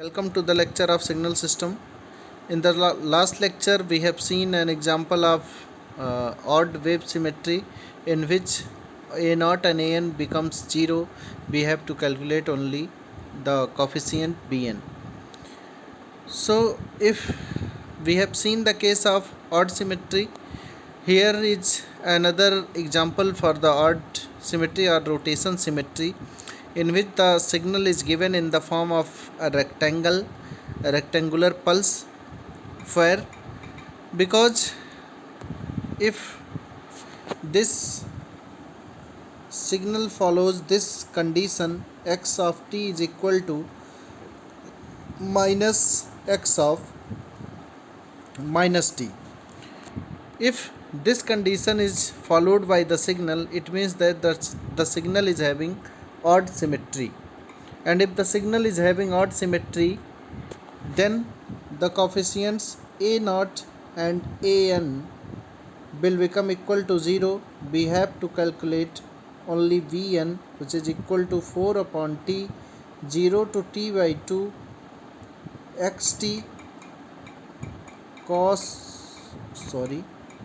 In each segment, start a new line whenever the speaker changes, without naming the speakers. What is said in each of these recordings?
Welcome to the lecture of signal system. In the last lecture, we have seen an example of odd wave symmetry in which a naught and an becomes 0. We have to calculate only the coefficient bn. So, if we have seen the case of odd symmetry, here is another example for the odd symmetry or rotation symmetry, in which the signal is given in the form of a rectangular pulse, where because if this signal follows this condition, x of t is equal to minus x of minus t. If this condition is followed by the signal, it means that the signal is having odd symmetry. And if the signal is having odd symmetry, then the coefficients a0 and an will become equal to 0. We have to calculate only Vn, which is equal to 4 upon t, 0 to t by 2 xt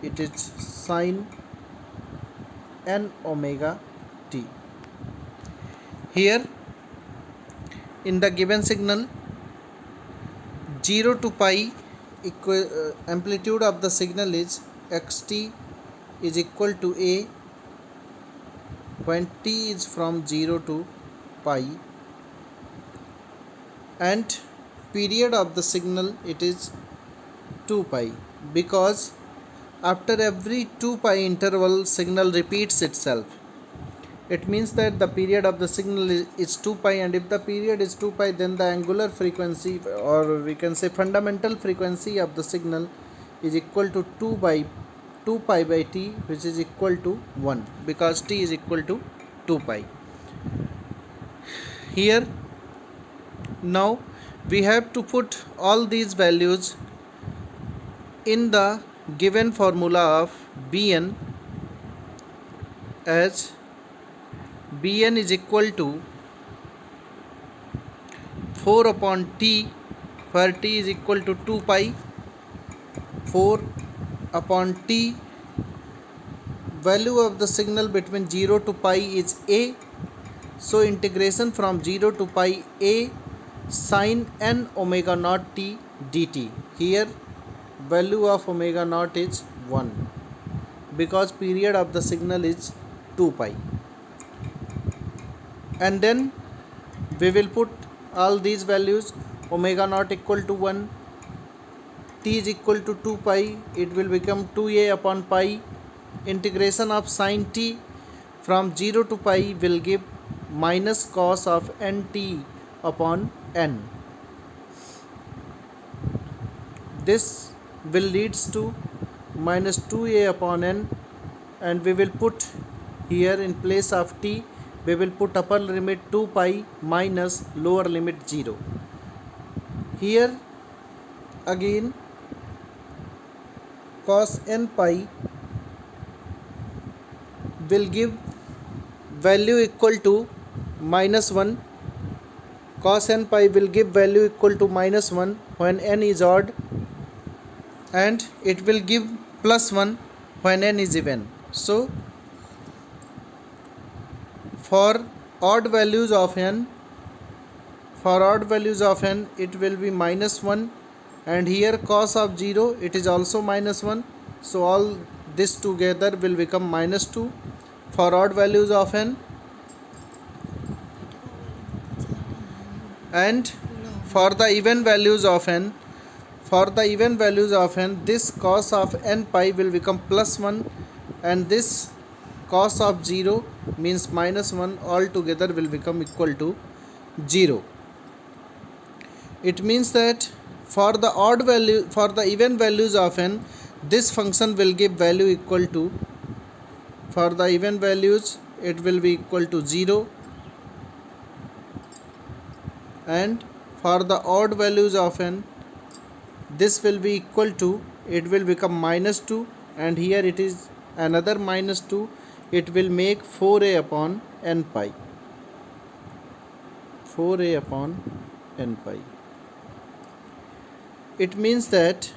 it is sine n omega t. Here in the given signal, 0 to pi amplitude of the signal is xt is equal to a when t is from 0 to pi, and period of the signal it is 2 pi, because after every 2 pi interval signal repeats itself. It means that the period of the signal is 2 pi, and if the period is 2 pi, then the angular frequency, or we can say fundamental frequency of the signal, is equal to 2 pi by t, which is equal to 1, because t is equal to 2 pi. Here now we have to put all these values in the given formula of Bn, as Bn is equal to 4 upon t, where t is equal to 2 pi, 4 upon t, value of the signal between 0 to pi is a, so integration from 0 to pi a sine n omega naught t dt. Here value of omega naught is 1, because period of the signal is 2 pi. And then we will put all these values. Omega naught equal to 1, t is equal to 2 pi, it will become 2a upon pi. Integration of sine t from 0 to pi will give minus cos of nt upon n. This will leads to minus 2a upon n, and we will put here in place of t, we will put upper limit 2 pi minus lower limit 0. Here again cos n pi will give value equal to minus 1. Cos n pi will give value equal to minus 1 when n is odd, and it will give plus 1 when n is even. So for odd values of n, it will be minus 1, and here cos of 0, it is also minus 1, so all this together will become minus 2 for odd values of n. And for the even values of n, this cos of n pi will become plus 1, and this cos of 0 means minus 1, all together will become equal to 0. It means that for the even values of n, this function will give value equal to, for the even values it will be equal to 0, and for the odd values of n, this will be equal to, it will become minus 2, and here it is another minus 2, it will make 4a upon n pi. It means that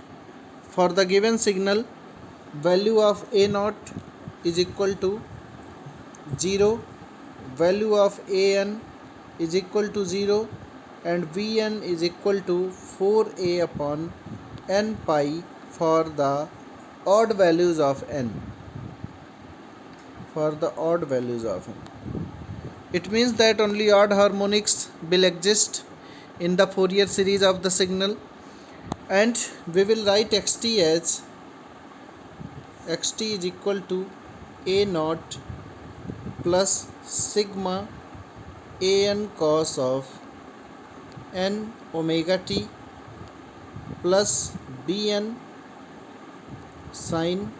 for the given signal, value of A naught is equal to 0, value of An is equal to 0, and Vn is equal to 4A upon n pi for the odd values of n. For the odd values of n. It means that only odd harmonics will exist in the Fourier series of the signal, and we will write xt as xt is equal to A naught plus sigma an cos of n omega t plus bn sin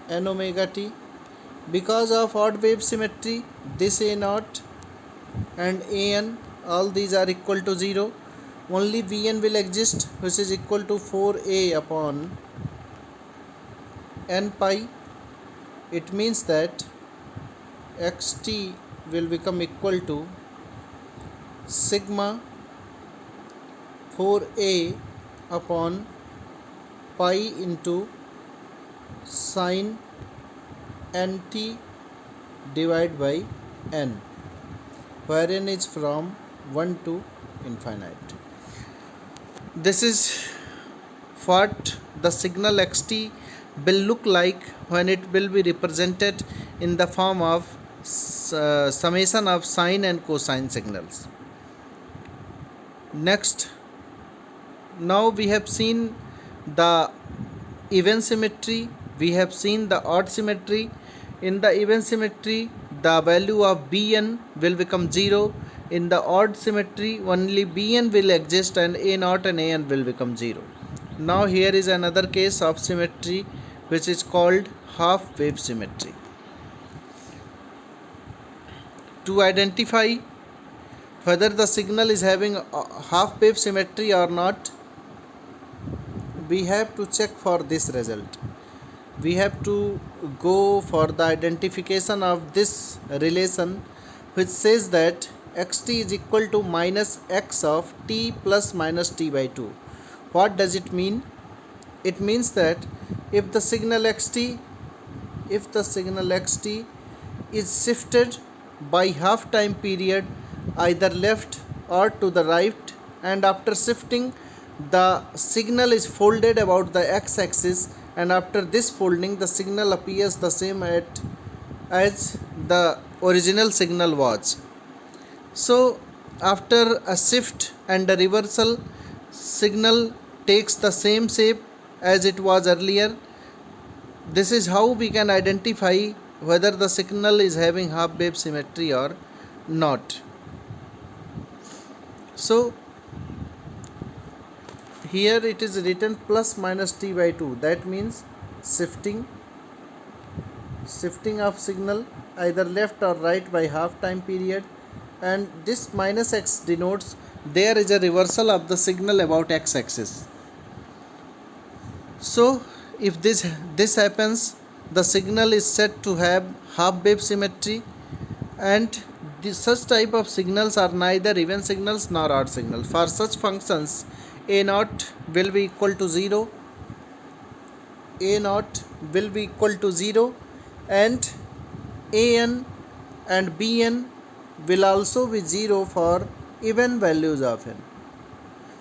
n omega t. Because of odd wave symmetry, this A naught and An, all these are equal to 0. Only Vn will exist, which is equal to 4A upon n pi. It means that xt will become equal to sigma 4A upon pi into sin nt divided by n, where n is from 1 to infinite. This is what the signal xt will look like when it will be represented in the form of summation of sine and cosine signals. Next, now we have seen the even symmetry, we have seen the odd symmetry. In the even symmetry, the value of Bn will become 0. In the odd symmetry, only Bn will exist and A naught and An will become 0. Now here is another case of symmetry which is called half wave symmetry. To identify whether the signal is having half wave symmetry or not, we have to check for this result. We have to go for the identification of this relation, which says that xt is equal to minus x of t plus minus t by 2. What does it mean? It means that if the signal xt is shifted by half time period either left or to the right, and after shifting the signal is folded about the x-axis, and after this folding the signal appears the same as the original signal was. So after a shift and a reversal, signal takes the same shape as it was earlier. This is how we can identify whether the signal is having half wave symmetry or not. So here it is written plus minus t by 2. That means shifting of signal either left or right by half time period, and this minus x denotes there is a reversal of the signal about x-axis. So if this happens, the signal is said to have half wave symmetry, and such type of signals are neither even signals nor odd signals. For such functions, A naught will be equal to 0, and An and Bn will also be 0 for even values of n.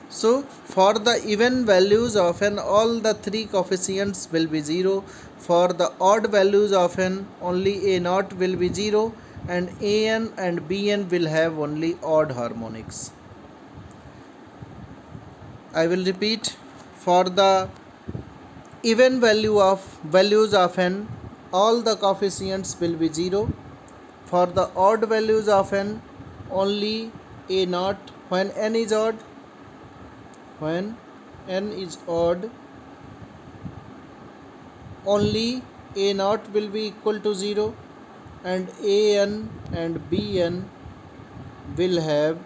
So for the even values of n, all the three coefficients will be 0. For the odd values of n, only A naught will be 0, and An and Bn will have only odd harmonics. I will repeat. For the even values of n, all the coefficients will be 0. For the odd values of n, only A naught. When n is odd, only A naught will be equal to 0, and An and Bn will have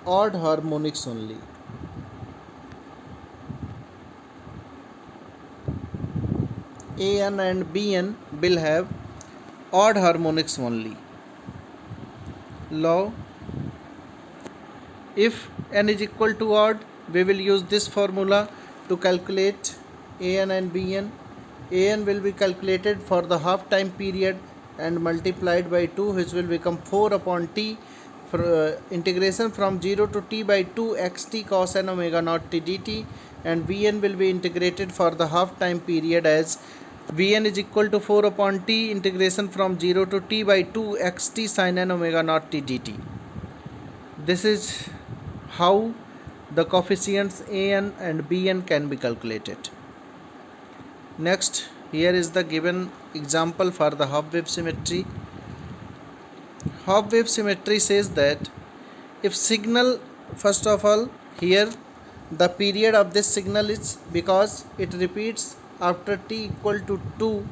odd harmonics only. An and Bn will have odd harmonics only. Now if n is equal to odd, we will use this formula to calculate an and bn. An will be calculated for the half time period and multiplied by 2, which will become 4 upon t, for integration from 0 to t by 2 xt cos n omega naught t dt, and vn will be integrated for the half time period as vn is equal to 4 upon t integration from 0 to t by 2 xt sin n omega naught t dt. This is how the coefficients an and bn can be calculated. Next, here is the given example for the half wave symmetry. Half wave symmetry says that if signal, first of all, here the period of this signal is, because it repeats after t equal to 2,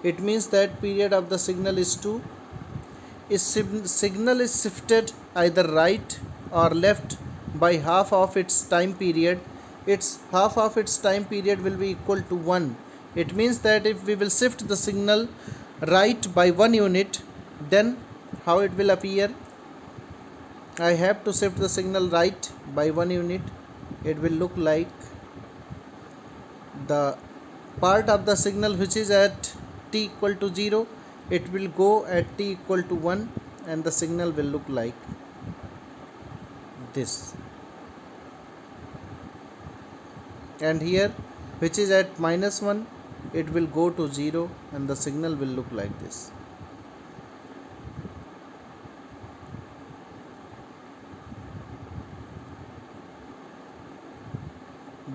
it means that period of the signal is 2. If signal is shifted either right or left by half of its time period, its half of its time period will be equal to 1. It means that if we will shift the signal right by 1 unit, then how it will appear? I have to shift the signal right by 1 unit. It will look like the part of the signal which is at t equal to 0, it will go at t equal to 1, and the signal will look like this. And here which is at -1, it will go to 0 and the signal will look like this.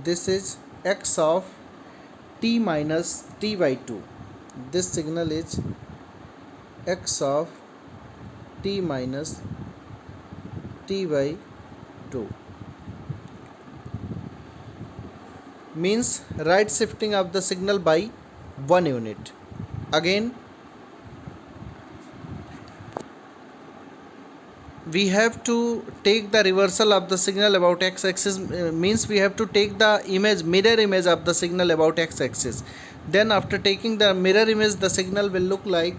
This is x of t minus t by 2. This signal is x of t minus t by 2. Means right shifting of the signal by 1 unit. Again, we have to take the reversal of the signal about x-axis, means we have to take the image, mirror image of the signal about x-axis. Then after taking the mirror image, the signal will look like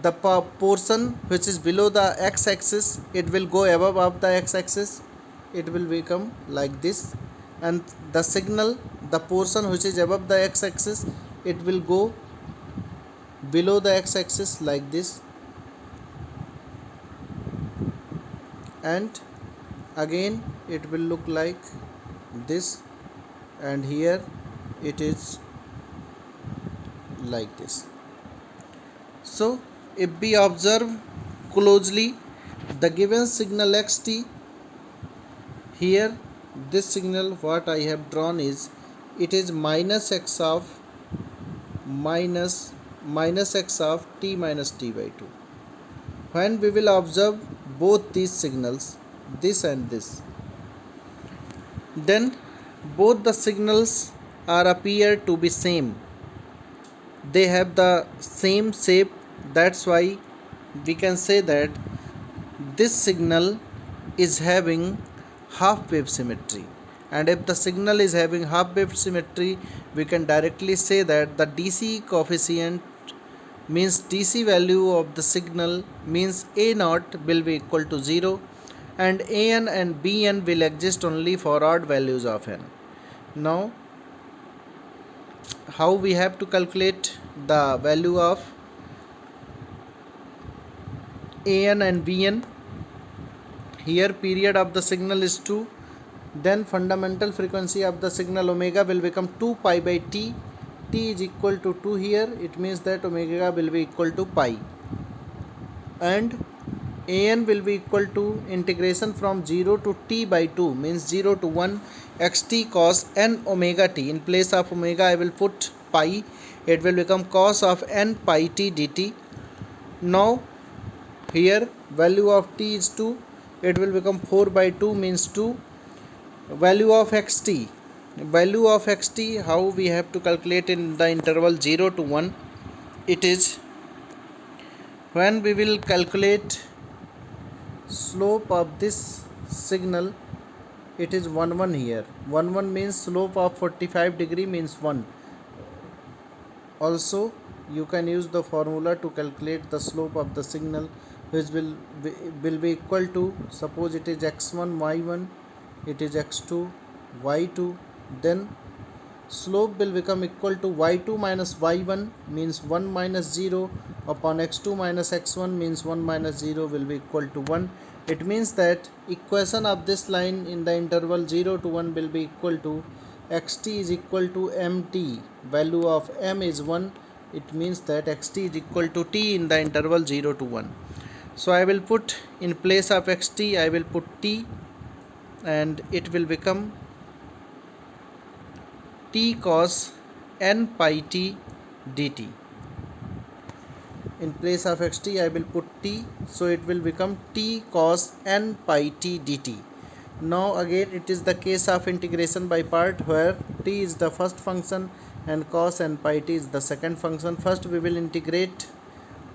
the portion which is below the x-axis, it will go above of the x-axis, it will become like this, and the signal, the portion which is above the x-axis, it will go below the x-axis like this, and again it will look like this, and here it is like this. So if we observe closely the given signal xt, here this signal what I have drawn is, it is minus x of t minus t by 2. When we will observe both these signals, this and this, then both the signals are appear to be same. They have the same shape. That's why we can say that this signal is having half wave symmetry. And if the signal is having half wave symmetry, we can directly say that the DC coefficient, means DC value of the signal, means A naught will be equal to 0, and an and bn will exist only for odd values of n. Now how we have to calculate the value of an and bn? Here period of the signal is 2, then fundamental frequency of the signal omega will become 2 pi by t. T is equal to 2 here, it means that omega will be equal to pi, and an will be equal to integration from 0 to t by 2, means 0 to 1 xt cos n omega t. In place of omega I will put pi, it will become cos of n pi t dt. Now here value of t is 2, it will become 4 by 2, means 2. Value of xt, how we have to calculate in the interval 0 to 1? It is, when we will calculate slope of this signal, it is 1 1 here. 1 1 means slope of 45 degree means 1. Also you can use the formula to calculate the slope of the signal which will be equal to, suppose it is x1 y1, it is x2 y2, then slope will become equal to y2 minus y1 means 1 minus 0 upon x2 minus x1 means 1 minus 0 will be equal to 1. It means that equation of this line in the interval 0 to 1 will be equal to xt is equal to mt, value of m is 1. It means that xt is equal to t in the interval 0 to 1. So I will put in place of xt, I will put t, and it will become t cos n pi t dt. In place of xt I will put t, so it will become t cos n pi t dt. Now again it is the case of integration by part, where t is the first function and cos n pi t is the second function. First we will integrate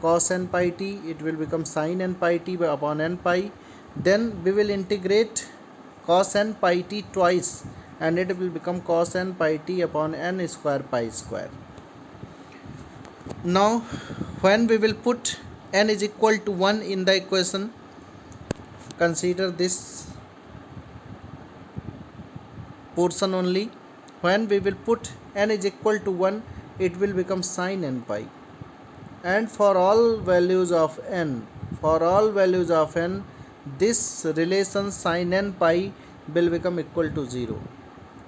cos n pi t, it will become sin n pi t upon n pi. Then we will integrate cos n pi t twice, and it will become cos n pi t upon n square pi square. Now when we will put n is equal to 1 in the equation, consider this portion only. When we will put n is equal to 1, it will become sin n pi, and for all values of n, this relation sin n pi will become equal to 0.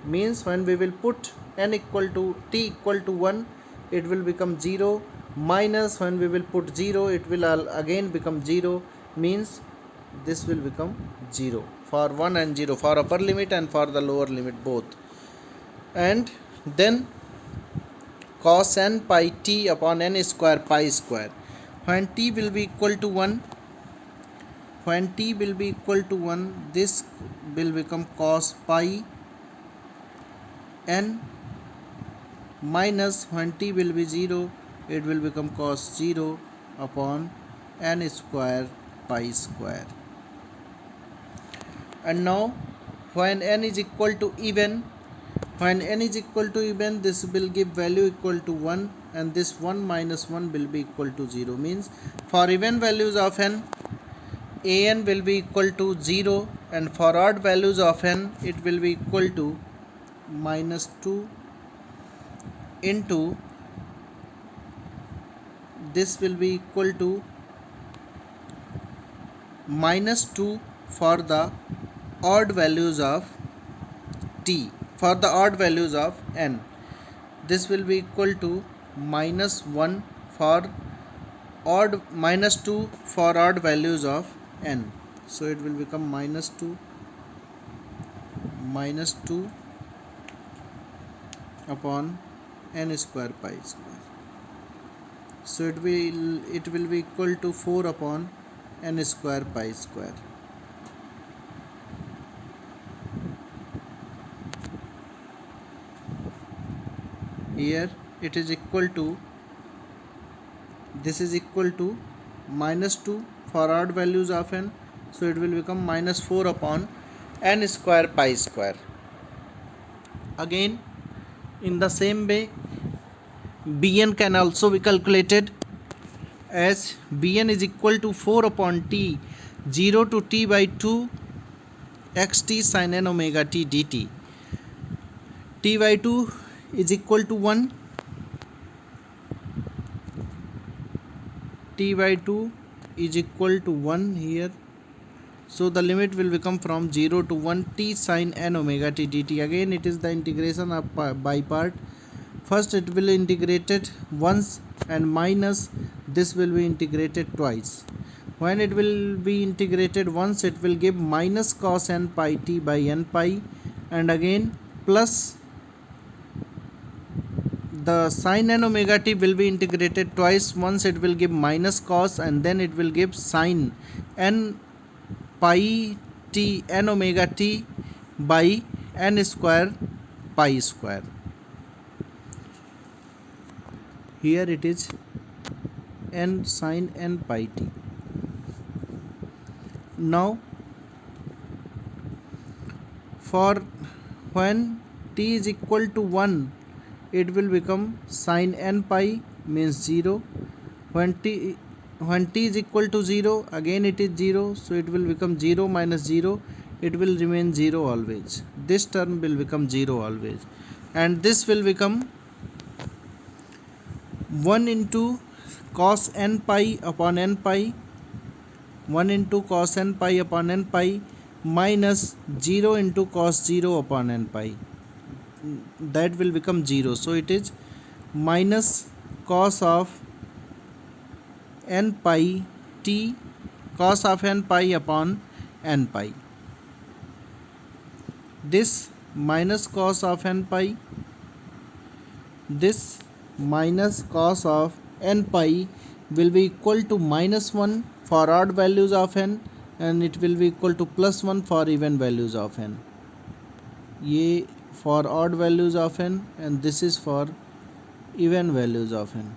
Means when we will put n equal to t equal to 1, it will become 0, minus when we will put 0, it will again become 0, means this will become 0 for 1 and 0, for upper limit and for the lower limit both. And then cos n pi t upon n square pi square, when t will be equal to 1, this will become cos pi n, minus when t will be 0, it will become cos 0 upon n square pi square. And now when n is equal to even, this will give value equal to 1, and this 1 minus 1 will be equal to 0. Means for even values of n, an will be equal to 0, and for odd values of n, it will be equal to minus 2 into, this will be equal to minus 2 for the odd values of t. For the odd values of n, this will be equal to minus 1 for odd, minus 2 for odd values of n. So it will become minus 2 upon n square pi square. So it will be equal to 4 upon n square pi square. Here it is equal to, this is equal to minus 2 for odd values of n, so it will become minus 4 upon n square pi square. Again in the same way, bn can also be calculated, as bn is equal to 4 upon t 0 to t by 2 xt sin n omega t dt. T by 2 is equal to 1, t by 2 is equal to 1 here. So the limit will become from 0 to 1 t sin n omega t dt. Again it is the integration of by part. First it will integrated once, and minus this will be integrated twice. When it will be integrated once, it will give minus cos n pi t by n pi, and again plus the sin n omega t will be integrated twice. Once it will give minus cos, and then it will give sin n pi t n omega t by n square pi square. Here it is n sin n pi t. Now for when t is equal to 1, it will become sin n pi means 0. When t when t is equal to 0, again it is 0, so it will become 0 minus 0, it will remain 0 always. This term will become 0 always, and this will become 1 into cos n pi upon n pi, 1 into cos n pi upon n pi minus 0 into cos 0 upon n pi, that will become 0. So it is minus cos of n pi t, cos of n pi upon n pi. This minus cos of n pi, this minus cos of n pi will be equal to minus 1 for odd values of n, and it will be equal to plus 1 for even values of n. ये for odd values of n and this is for even values of n.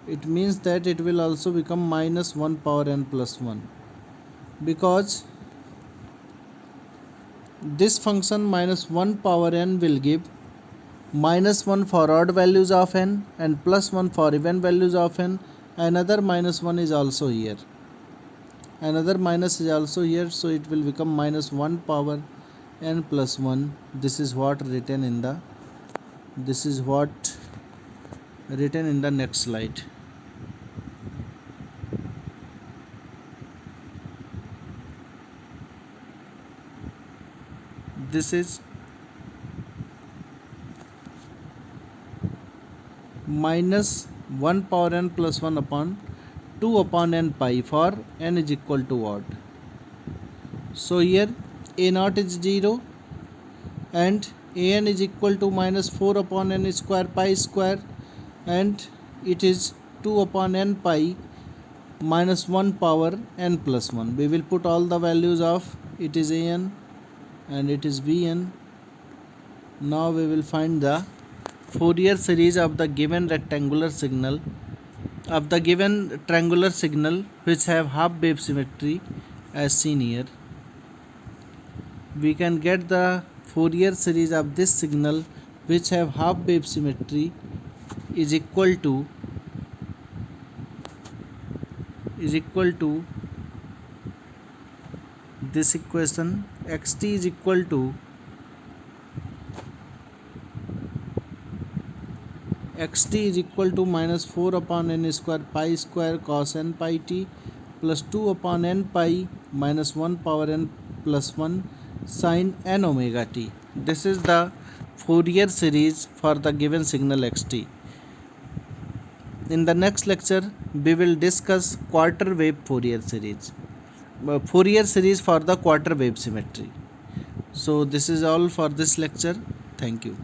It means that it will also become minus 1 power n plus 1, because this function minus 1 power n will give minus 1 for odd values of n and plus 1 for even values of n. Another minus 1 is also here, another minus is also here, so it will become minus 1 power n plus 1. This is what written in the next slide. This is minus 1 power n plus 1 upon 2 upon n pi for n is equal to odd. So here a naught is 0 and an is equal to minus 4 upon n square pi square, and it is 2 upon n pi minus 1 power n plus 1. We will put all the values of it is an and it is bn. Now we will find the Fourier series of the given rectangular signal, of the given triangular signal which have half wave symmetry as seen here. We can get the Fourier series of this signal which have half wave symmetry is equal to this equation. Xt is equal to minus 4 upon n square pi square cos n pi t plus 2 upon n pi minus 1 power n plus 1 sin n omega t. This is the Fourier series for the given signal xt. In the next lecture we will discuss quarter wave Fourier series for the quarter wave symmetry. So this is all for this lecture. Thank you.